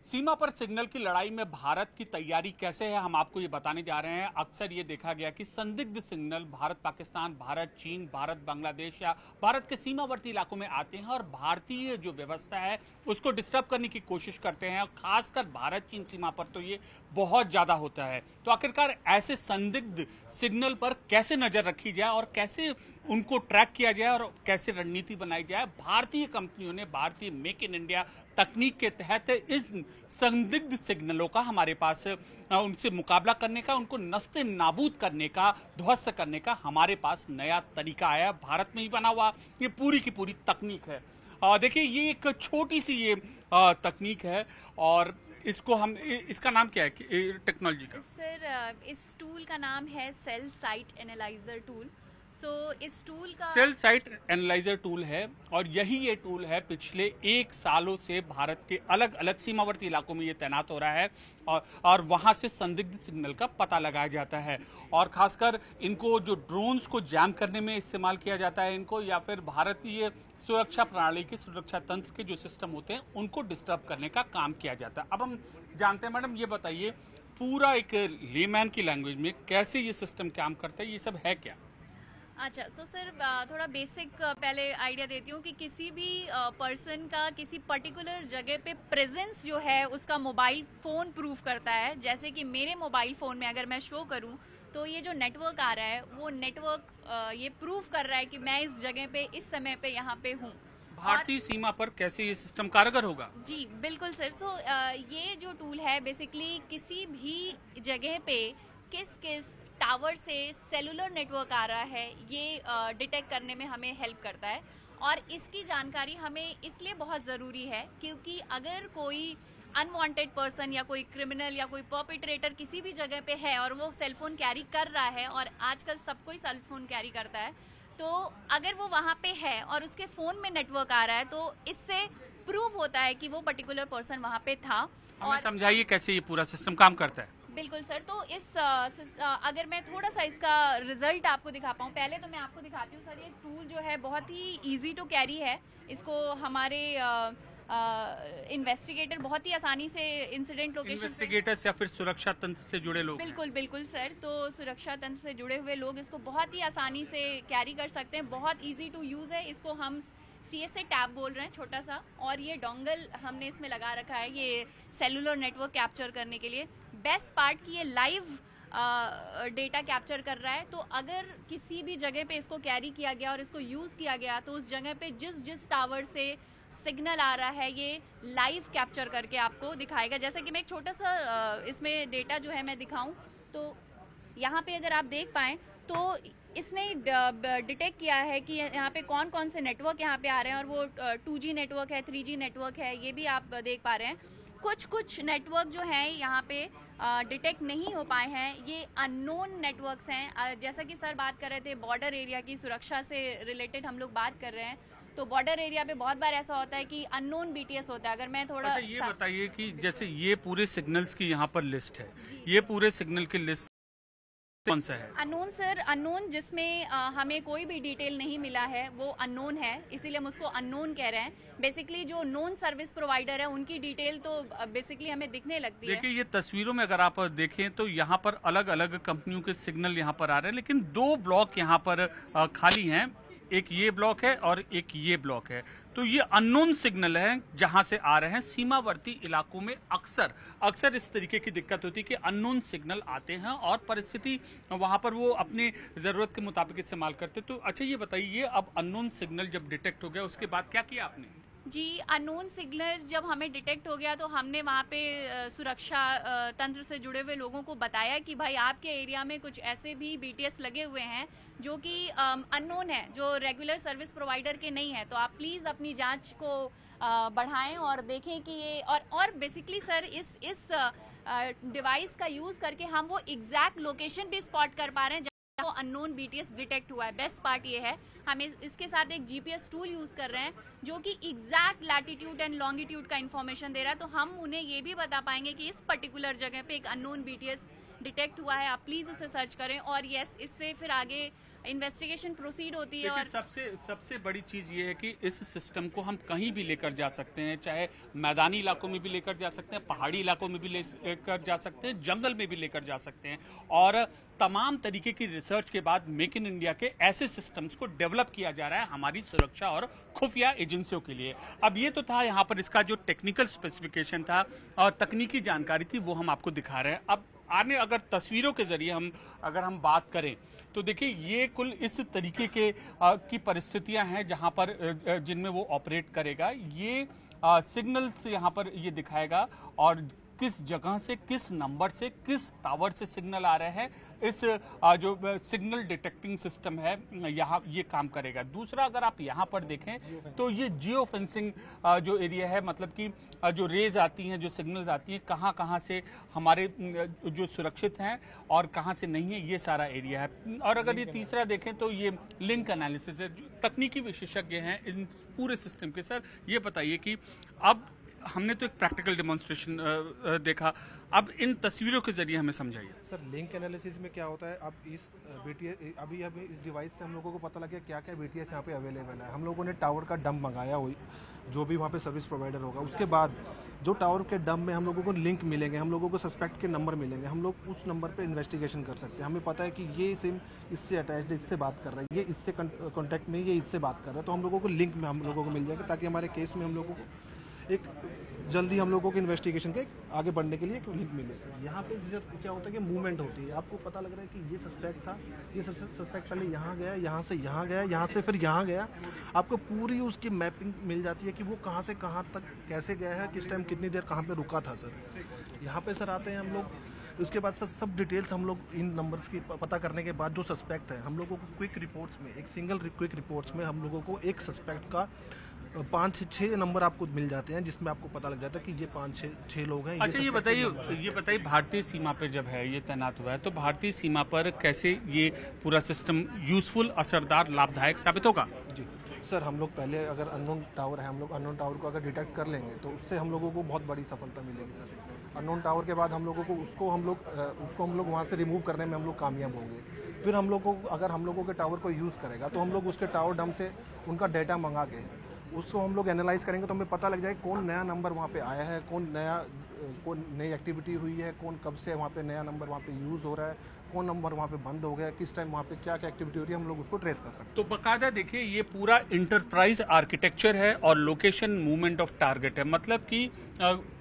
सीमा पर सिग्नल की लड़ाई में भारत की तैयारी कैसे है, हम आपको ये बताने जा रहे हैं। अक्सर ये देखा गया कि संदिग्ध सिग्नल भारत पाकिस्तान, भारत चीन, भारत बांग्लादेश या भारत के सीमावर्ती इलाकों में आते हैं और भारतीय जो व्यवस्था है उसको डिस्टर्ब करने की कोशिश करते हैं, और खासकर भारत चीन सीमा पर तो ये बहुत ज्यादा होता है। तो आखिरकार ऐसे संदिग्ध सिग्नल पर कैसे नजर रखी जाए और कैसे उनको ट्रैक किया जाए और कैसे रणनीति बनाई जाए। भारतीय कंपनियों ने भारतीय मेक इन इंडिया तकनीक के तहत इस संदिग्ध सिग्नलों का हमारे पास उनसे मुकाबला करने का, उनको नस्ते नाबूद करने का, ध्वस्त करने का हमारे पास नया तरीका आया। भारत में ही बना हुआ ये पूरी की पूरी तकनीक है। देखिए, ये एक छोटी सी ये तकनीक है और इसको हम इसका नाम क्या है टेक्नोलॉजी का? सर, इस टूल का नाम है सेल साइट एनालाइजर टूल। इस टूल का सेल साइट एनालाइजर टूल है और यही ये टूल है पिछले 1 सालों से भारत के अलग अलग सीमावर्ती इलाकों में ये तैनात हो रहा है और वहां से संदिग्ध सिग्नल का पता लगाया जाता है। और खासकर इनको जो ड्रोन्स को जैम करने में इस्तेमाल किया जाता है इनको, या फिर भारतीय सुरक्षा प्रणाली के सुरक्षा तंत्र के जो सिस्टम होते हैं उनको डिस्टर्ब करने का काम किया जाता है। अब हम जानते हैं, मैडम ये बताइए पूरा एक लेमैन की लैंग्वेज में कैसे ये सिस्टम काम करता है, ये सब है क्या? अच्छा, सर, थोड़ा बेसिक पहले आइडिया देती हूँ कि किसी भी पर्सन का किसी पर्टिकुलर जगह पे प्रेजेंस जो है उसका मोबाइल फ़ोन प्रूव करता है। जैसे कि मेरे मोबाइल फ़ोन में अगर मैं शो करूँ तो ये जो नेटवर्क आ रहा है वो नेटवर्क ये प्रूव कर रहा है कि मैं इस जगह पे इस समय पे यहाँ पे हूँ। भारतीय सीमा पर कैसे ये सिस्टम कारगर होगा? जी बिल्कुल सर। ये जो टूल है बेसिकली किसी भी जगह पे किस किस टावर से सेलुलर नेटवर्क आ रहा है ये डिटेक्ट करने में हमें हेल्प करता है। और इसकी जानकारी हमें इसलिए बहुत ज़रूरी है क्योंकि अगर कोई अनवांटेड पर्सन या कोई क्रिमिनल या कोई परपिट्रेटर किसी भी जगह पे है और वो सेलफोन कैरी कर रहा है, और आजकल सब कोई सेलफोन कैरी करता है, तो अगर वो वहाँ पे है और उसके फ़ोन में नेटवर्क आ रहा है तो इससे प्रूव होता है कि वो पर्टिकुलर पर्सन वहाँ पे था। हमें समझाइए कैसे ये पूरा सिस्टम काम करता है। बिल्कुल सर। तो अगर मैं थोड़ा सा इसका रिजल्ट आपको दिखा पाऊँ, पहले तो मैं आपको दिखाती हूँ सर। ये टूल जो है बहुत ही इजी टू कैरी है। इसको हमारे इन्वेस्टिगेटर बहुत ही आसानी से इंसिडेंट लोकेशन इन्वेस्टिगेटर्स या फिर सुरक्षा तंत्र से जुड़े लोग? बिल्कुल बिल्कुल सर। तो सुरक्षा तंत्र से जुड़े हुए लोग इसको बहुत ही आसानी से कैरी कर सकते हैं। बहुत इजी टू यूज़ है। इसको हम CSA टैब बोल रहे हैं, छोटा सा, और ये डोंगल हमने इसमें लगा रखा है ये सेलुलर नेटवर्क कैप्चर करने के लिए। बेस्ट पार्ट कि ये लाइव डेटा कैप्चर कर रहा है। तो अगर किसी भी जगह पे इसको कैरी किया गया और इसको यूज़ किया गया तो उस जगह पे जिस जिस टावर से सिग्नल आ रहा है ये लाइव कैप्चर करके आपको दिखाएगा। जैसे कि मैं एक छोटा सा इसमें डेटा जो है मैं दिखाऊं तो यहाँ पे अगर आप देख पाएं तो इसने डिटेक्ट किया है कि यहाँ पे कौन कौन से नेटवर्क यहाँ पे आ रहे हैं, और वो 2G नेटवर्क है, 3G नेटवर्क है, ये भी आप देख पा रहे हैं। कुछ नेटवर्क जो हैं यहाँ पे डिटेक्ट नहीं हो पाए हैं, ये अननोन नेटवर्क्स हैं। जैसा कि सर बात कर रहे थे बॉर्डर एरिया की सुरक्षा से रिलेटेड हम लोग बात कर रहे हैं, तो बॉर्डर एरिया पे बहुत बार ऐसा होता है कि अननोन BTS होता है। अगर मैं थोड़ा अच्छा, ये बताइए कि जैसे ये पूरे सिग्नल्स की यहाँ पर लिस्ट है, ये पूरे सिग्नल की लिस्ट कौन सा है? अननोन सर, अननोन जिसमें हमें कोई भी डिटेल नहीं मिला है वो अननोन है, इसीलिए हम उसको अननोन कह रहे हैं। बेसिकली जो नोन सर्विस प्रोवाइडर है उनकी डिटेल तो बेसिकली हमें दिखने लगती है। देखिए, ये तस्वीरों में अगर आप देखें तो यहाँ पर अलग अलग कंपनियों के सिग्नल यहाँ पर आ रहे हैं, लेकिन 2 ब्लॉक यहाँ पर खाली हैं। एक ये ब्लॉक है और एक ये ब्लॉक है। तो ये अननोन सिग्नल है जहां से आ रहे हैं। सीमावर्ती इलाकों में अक्सर इस तरीके की दिक्कत होती है कि अननोन सिग्नल आते हैं और परिस्थिति वहां पर वो अपनी जरूरत के मुताबिक इस्तेमाल करते। तो अच्छा, ये बताइए, अब अननोन सिग्नल जब डिटेक्ट हो गया उसके बाद क्या किया आपने? जी, अननोन सिग्नल जब हमें डिटेक्ट हो गया तो हमने वहाँ पे सुरक्षा तंत्र से जुड़े हुए लोगों को बताया कि भाई आपके एरिया में कुछ ऐसे भी BTS लगे हुए हैं जो कि अननोन है, जो रेगुलर सर्विस प्रोवाइडर के नहीं है। तो आप प्लीज़ अपनी जांच को बढ़ाएं और देखें कि ये और बेसिकली सर इस डिवाइस का यूज़ करके हम वो एग्जैक्ट लोकेशन भी स्पॉट कर पा रहे हैं वो अननोन BTS डिटेक्ट हुआ है। बेस्ट पार्ट ये है हम इसके साथ एक GPS टूल यूज कर रहे हैं जो कि एग्जैक्ट लैटिट्यूड एंड लॉन्गिट्यूड का इंफॉर्मेशन दे रहा है। तो हम उन्हें ये भी बता पाएंगे कि इस पर्टिकुलर जगह पे एक अननोन BTS डिटेक्ट हुआ है, आप प्लीज इसे सर्च करें। और यस, इससे फिर आगे इन्वेस्टिगेशन प्रोसीड होती है। और सबसे बड़ी चीज ये है कि इस सिस्टम को हम कहीं भी लेकर जा सकते हैं, चाहे मैदानी इलाकों में भी लेकर जा सकते हैं, पहाड़ी इलाकों में भी लेकर जा सकते हैं, जंगल में भी लेकर जा सकते हैं, और तमाम तरीके की रिसर्च के बाद मेक इन इंडिया के ऐसे सिस्टम्स को डेवलप किया जा रहा है हमारी सुरक्षा और खुफिया एजेंसियों के लिए। अब ये तो था यहाँ पर इसका जो टेक्निकल स्पेसिफिकेशन था और तकनीकी जानकारी थी, वो हम आपको दिखा रहे हैं। अब आने अगर तस्वीरों के जरिए हम बात करें तो देखिए ये कुल इस तरीके के की परिस्थितियां हैं जहां पर जिनमें वो ऑपरेट करेगा। ये सिग्नल्स यहां पर ये दिखाएगा और किस जगह से, किस नंबर से, किस टावर से सिग्नल आ रहे हैं, इस जो सिग्नल डिटेक्टिंग सिस्टम है यहाँ ये काम करेगा। दूसरा अगर आप यहाँ पर देखें तो ये जियो फेंसिंग जो एरिया है, मतलब कि जो रेज आती हैं, जो सिग्नल्स आती हैं, कहाँ कहाँ से हमारे जो सुरक्षित हैं और कहाँ से नहीं है, ये सारा एरिया है। और अगर ये तीसरा देखें तो ये लिंक एनालिसिस है। तकनीकी विशेषज्ञ हैं इन पूरे सिस्टम के। सर ये बताइए कि अब हमने तो एक प्रैक्टिकल डेमोन्स्ट्रेशन देखा, अब इन तस्वीरों के जरिए हमें समझाइए। सर लिंक एनालिसिस में क्या होता है, अब इस बीटीएस अभी इस डिवाइस से हम लोगों को पता लगा क्या क्या बीटीएस यहाँ पे अवेलेबल है। हम लोगों ने टावर का डंप मंगाया हुई, जो भी वहाँ पे सर्विस प्रोवाइडर होगा, उसके बाद जो टावर के डंप में हम लोगों को लिंक मिलेंगे, हम लोगों को सस्पेक्ट के नंबर मिलेंगे, हम लोग उस नंबर पे इन्वेस्टिगेशन कर सकते हैं। हमें पता है कि ये सिम इससे अटैच्ड, इससे बात कर रहा है, ये इससे कॉन्टैक्ट में, ये इससे बात कर रहा है, तो हम लोगों को लिंक में हम लोगों को मिल जाएगा, ताकि हमारे केस में हम लोगों को एक जल्दी हम लोगों को इन्वेस्टिगेशन के आगे बढ़ने के लिए एक लिंक मिले। यहाँ पे क्या होता है कि मूवमेंट होती है, आपको पता लग रहा है कि ये सस्पेक्ट था, ये सस्पेक्ट पहले यहाँ गया, यहाँ से यहाँ गया, यहाँ से फिर यहाँ गया, आपको पूरी उसकी मैपिंग मिल जाती है कि वो कहाँ से कहाँ तक कैसे गया है, किस टाइम कितनी देर कहाँ पे रुका था। सर यहाँ पे सर आते हैं हम लोग, उसके बाद सर सब डिटेल्स हम लोग इन नंबर्स की पता करने के बाद जो सस्पेक्ट है, हम लोगों को क्विक रिपोर्ट्स में, एक सिंगल क्विक रिपोर्ट्स में हम लोगों को एक सस्पेक्ट का 5-6 नंबर आपको मिल जाते हैं, जिसमें आपको पता लग जाता है कि ये 5-6 लोग हैं। अच्छा ये बताइए भारतीय सीमा पे जब है ये तैनात हुआ है, तो भारतीय सीमा पर कैसे ये पूरा सिस्टम यूजफुल, असरदार, लाभदायक साबित होगा? जी सर, हम लोग पहले अगर अननोन टावर है, हम लोग अननोन टावर को अगर डिटेक्ट कर लेंगे तो उससे हम लोगों को बहुत बड़ी सफलता मिलेगी। सर अननोन टावर के बाद हम लोगों को उसको हम लोग वहाँ से रिमूव करने में हम लोग कामयाब होंगे। फिर हम लोग को अगर हम लोगों के टावर को यूज़ करेगा तो हम लोग उसके टावर डंप से उनका डेटा मंगा के उसको हम लोग एनालाइज करेंगे, तो हमें पता लग जाए कौन नया नंबर वहाँ पे आया है, कौन नई एक्टिविटी हुई है, कौन कब से वहाँ पे नया नंबर वहाँ पे यूज़ हो रहा है, कौन नंबर वहाँ पे बंद हो गया, किस टाइम वहाँ पे क्या क्या एक्टिविटी हो रही है, हम लोग उसको ट्रेस कर सकते हैं। तो बकायदा देखिए ये पूरा इंटरप्राइज आर्किटेक्चर है और लोकेशन मूवमेंट ऑफ टारगेट है, मतलब कि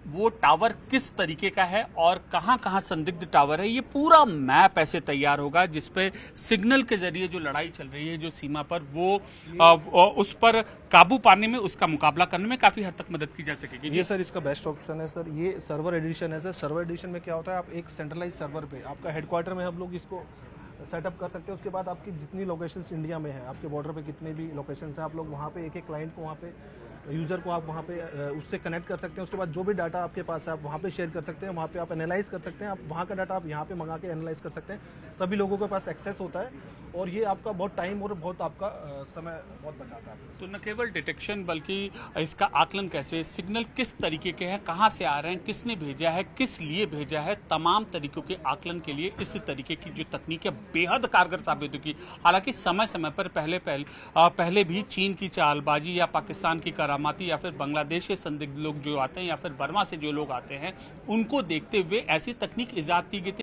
वो टावर किस तरीके का है और कहां कहां संदिग्ध टावर है, ये पूरा मैप ऐसे तैयार होगा जिसपे सिग्नल के जरिए जो लड़ाई चल रही है जो सीमा पर, वो उस पर काबू पाने में, उसका मुकाबला करने में काफी हद तक मदद की जा सकेगी। ये सर इसका बेस्ट ऑप्शन है सर, ये सर्वर एडिशन है सर। सर्वर एडिशन में क्या होता है, आप एक सेंट्रलाइज सर्वर पे आपका हेडक्वार्टर में हम लोग इसको सेटअप कर सकते हैं। उसके बाद आपकी जितनी लोकेशंस इंडिया में है, आपके बॉर्डर पे कितने भी लोकेशंस हैं, आप लोग वहाँ पे एक क्लाइंट को, वहाँ पे यूजर को आप वहाँ पे उससे कनेक्ट कर सकते हैं। उसके बाद जो भी डाटा आपके पास है आप वहाँ पे शेयर कर सकते हैं, वहाँ पे आप एनालाइज कर सकते हैं, आप वहाँ का डाटा आप यहाँ पे मंगा के एनालाइज कर सकते हैं। सभी लोगों के पास एक्सेस होता है और ये आपका बहुत टाइम और बहुत आपका समय बहुत बचाता है। तो न केवल डिटेक्शन बल्कि इसका आकलन कैसे, सिग्नल किस तरीके के हैं, कहां से आ रहे हैं, किसने भेजा है, किस लिए भेजा है, तमाम तरीकों के आकलन के लिए इस तरीके की जो तकनीक है बेहद कारगर साबित होगी। हालांकि समय समय पर पहले भी चीन की चालबाजी या पाकिस्तान की करामाती या फिर बांग्लादेश के संदिग्ध लोग जो आते हैं या फिर बर्मा से जो लोग आते हैं, उनको देखते हुए ऐसी तकनीक इजाद की गई थी।